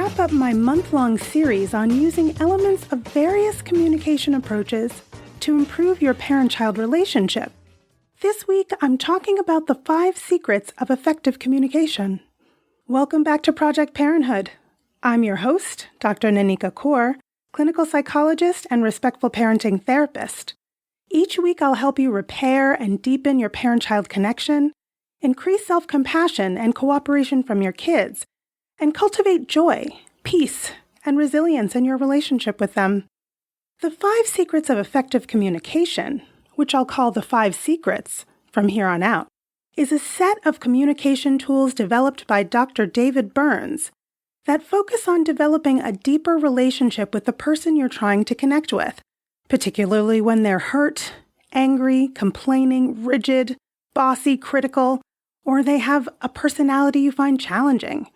wrap up my month-long series on using elements of various communication approaches to improve your parent-child relationship. This week, I'm talking about the 5 secrets of effective communication. Welcome back to Project Parenthood. I'm your host, Dr. Nanika, clinical psychologist and respectful parenting therapist. Each week, I'll help you repair and deepen your parent-child connection, increase self-compassion and cooperation from your kids, and cultivate joy, peace, and resilience in your relationship with them. The 5 secrets of effective communication, which I'll call the 5 secrets from here on out, is a set of communication tools developed by Dr. David Burns that focus on developing a deeper relationship with the person you're trying to connect with, particularly when they're hurt, angry, complaining, rigid, bossy, critical, or they have a personality you find challenging.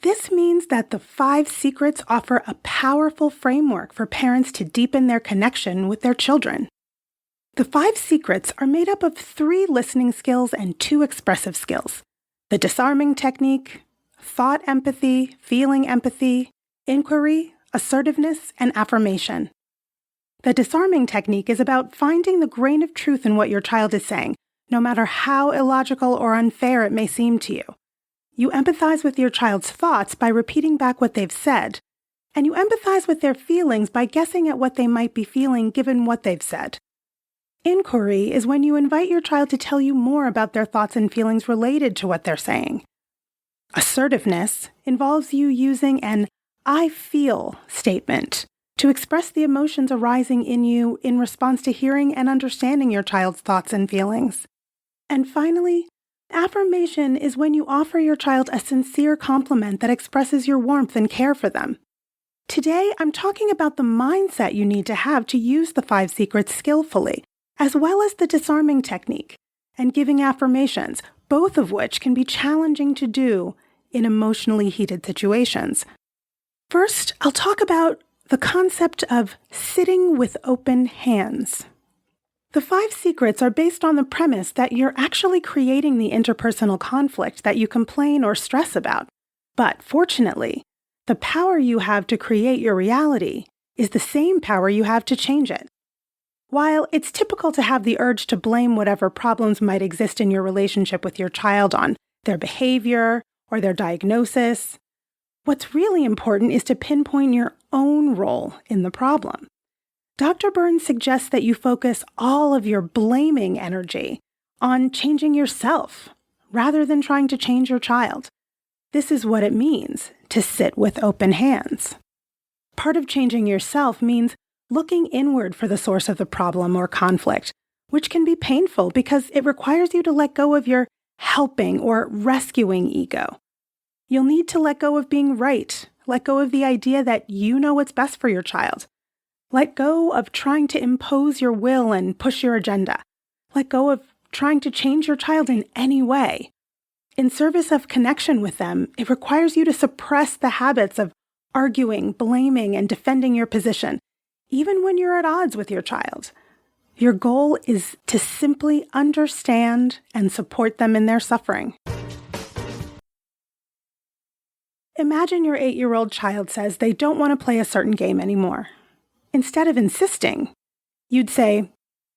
This means that the 5 secrets offer a powerful framework for parents to deepen their connection with their children. The 5 secrets are made up of 3 listening skills and 2 expressive skills: the disarming technique, thought empathy, feeling empathy, inquiry, assertiveness, and affirmation. The disarming technique is about finding the grain of truth in what your child is saying, no matter how illogical or unfair it may seem to you. You empathize with your child's thoughts by repeating back what they've said, and you empathize with their feelings by guessing at what they might be feeling given what they've said. Inquiry is when you invite your child to tell you more about their thoughts and feelings related to what they're saying. Assertiveness involves you using an "I feel" statement to express the emotions arising in you in response to hearing and understanding your child's thoughts and feelings. And finally, affirmation is when you offer your child a sincere compliment that expresses your warmth and care for them. Today, I'm talking about the mindset you need to have to use the 5 secrets skillfully, as well as the disarming technique and giving affirmations, both of which can be challenging to do in emotionally heated situations. First, I'll talk about the concept of sitting with open hands. The 5 secrets are based on the premise that you're actually creating the interpersonal conflict that you complain or stress about. But fortunately, the power you have to create your reality is the same power you have to change it. While it's typical to have the urge to blame whatever problems might exist in your relationship with your child on their behavior or their diagnosis, what's really important is to pinpoint your own role in the problem. Dr. Burns suggests that you focus all of your blaming energy on changing yourself rather than trying to change your child. This is what it means to sit with open hands. Part of changing yourself means looking inward for the source of the problem or conflict, which can be painful because it requires you to let go of your helping or rescuing ego. You'll need to let go of being right, let go of the idea that you know what's best for your child. Let go of trying to impose your will and push your agenda. Let go of trying to change your child in any way. In service of connection with them, it requires you to suppress the habits of arguing, blaming, and defending your position, even when you're at odds with your child. Your goal is to simply understand and support them in their suffering. Imagine your 8-year-old child says they don't want to play a certain game anymore. Instead of insisting, you'd say,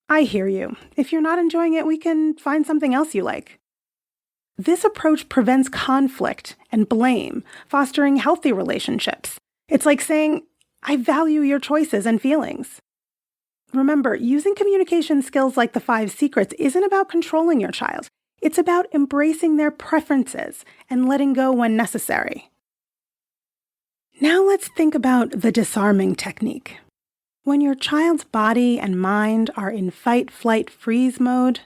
"I hear you. If you're not enjoying it, we can find something else you like." This approach prevents conflict and blame, fostering healthy relationships. It's like saying, "I value your choices and feelings." Remember, using communication skills like the 5 secrets isn't about controlling your child. It's about embracing their preferences and letting go when necessary. Now let's think about the disarming technique. When your child's body and mind are in fight, flight, freeze mode,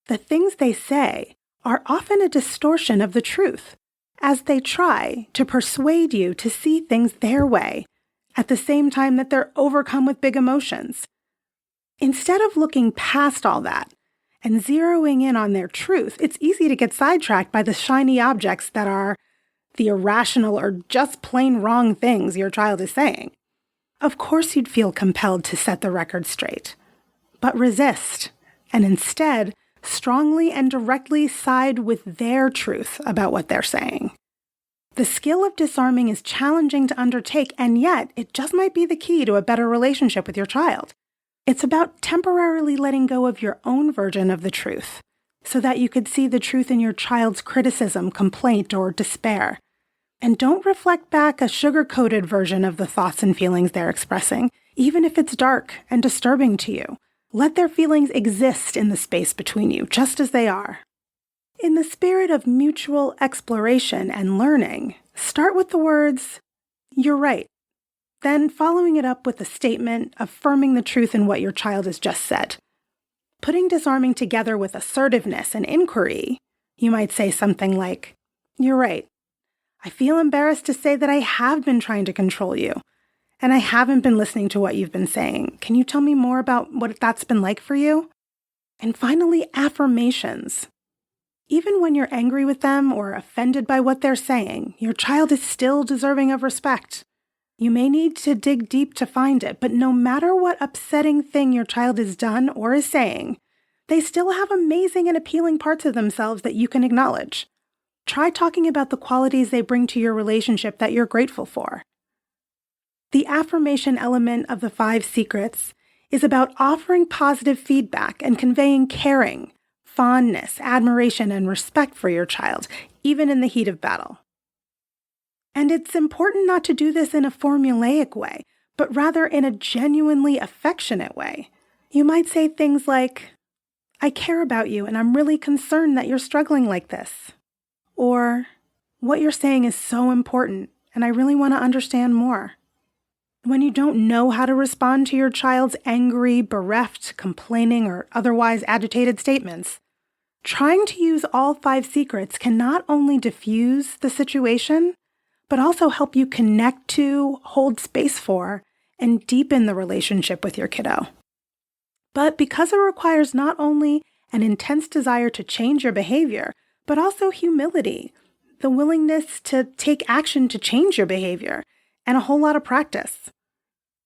the things they say are often a distortion of the truth, as they try to persuade you to see things their way, at the same time that they're overcome with big emotions. Instead of looking past all that and zeroing in on their truth, it's easy to get sidetracked by the shiny objects that are the irrational or just plain wrong things your child is saying. Of course you'd feel compelled to set the record straight, but resist, and instead strongly and directly side with their truth about what they're saying. The skill of disarming is challenging to undertake, and yet it just might be the key to a better relationship with your child. It's about temporarily letting go of your own version of the truth so that you could see the truth in your child's criticism, complaint, or despair. And don't reflect back a sugar-coated version of the thoughts and feelings they're expressing, even if it's dark and disturbing to you. Let their feelings exist in the space between you, just as they are. In the spirit of mutual exploration and learning, start with the words, "You're right," then following it up with a statement affirming the truth in what your child has just said. Putting disarming together with assertiveness and inquiry, you might say something like, "You're right. I feel embarrassed to say that I have been trying to control you, and I haven't been listening to what you've been saying. Can you tell me more about what that's been like for you?" And finally, affirmations. Even when you're angry with them or offended by what they're saying, your child is still deserving of respect. You may need to dig deep to find it, but no matter what upsetting thing your child has done or is saying, they still have amazing and appealing parts of themselves that you can acknowledge. Try talking about the qualities they bring to your relationship that you're grateful for. The affirmation element of the 5 secrets is about offering positive feedback and conveying caring, fondness, admiration, and respect for your child, even in the heat of battle. And it's important not to do this in a formulaic way, but rather in a genuinely affectionate way. You might say things like, "I care about you and I'm really concerned that you're struggling like this." Or, "What you're saying is so important and I really want to understand more." When you don't know how to respond to your child's angry, bereft, complaining, or otherwise agitated statements, trying to use all 5 secrets can not only diffuse the situation, but also help you connect to, hold space for, and deepen the relationship with your kiddo. But because it requires not only an intense desire to change your behavior, but also humility, the willingness to take action to change your behavior, and a whole lot of practice.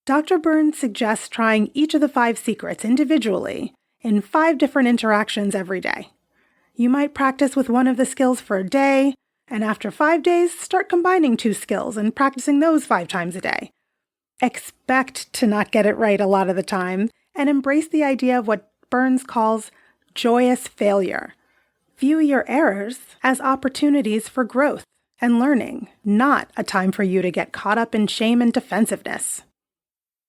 Dr. Burns suggests trying each of the 5 secrets individually in 5 different interactions every day. You might practice with one of the skills for a day, and after 5 days, start combining 2 skills and practicing those 5 times a day. Expect to not get it right a lot of the time, and embrace the idea of what Burns calls joyous failure. View your errors as opportunities for growth and learning, not a time for you to get caught up in shame and defensiveness.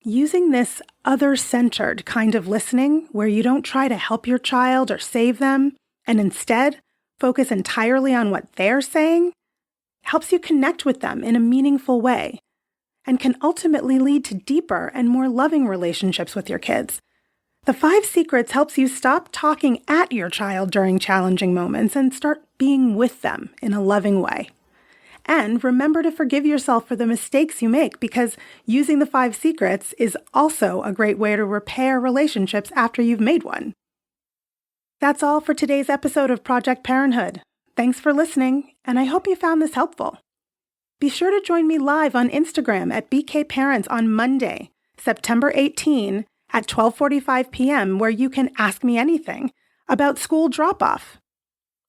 Using this other-centered kind of listening, where you don't try to help your child or save them, and instead focus entirely on what they're saying, helps you connect with them in a meaningful way, and can ultimately lead to deeper and more loving relationships with your kids. The 5 secrets helps you stop talking at your child during challenging moments and start being with them in a loving way. And remember to forgive yourself for the mistakes you make, because using the 5 secrets is also a great way to repair relationships after you've made one. That's all for today's episode of Project Parenthood. Thanks for listening, and I hope you found this helpful. Be sure to join me live on Instagram at BK Parents on Monday, September 18 at 12:45 p.m., where you can ask me anything about school drop-off.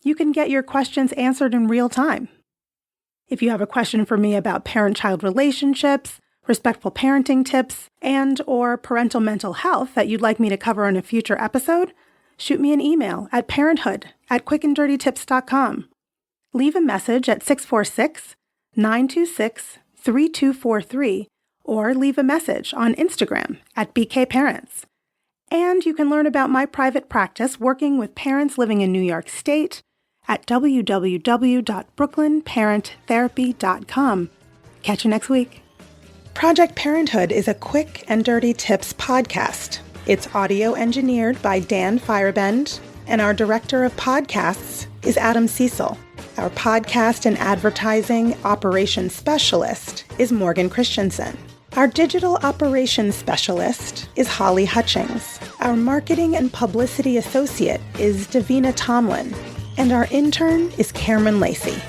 You can get your questions answered in real time. If you have a question for me about parent-child relationships, respectful parenting tips, and/or parental mental health that you'd like me to cover in a future episode, shoot me an email at parenthood@quickanddirtytips.com. Leave a message at 646-926-3243, or leave a message on Instagram at BK Parents. And you can learn about my private practice working with parents living in New York State at www.brooklynparenttherapy.com. Catch you next week. Project Parenthood is a Quick and Dirty Tips podcast. It's audio engineered by Dan Firebend, and our director of podcasts is Adam Cecil. Our podcast and advertising operations specialist is Morgan Christensen. Our digital operations specialist is Holly Hutchings. Our marketing and publicity associate is Davina Tomlin. And our intern is Cameron Lacey.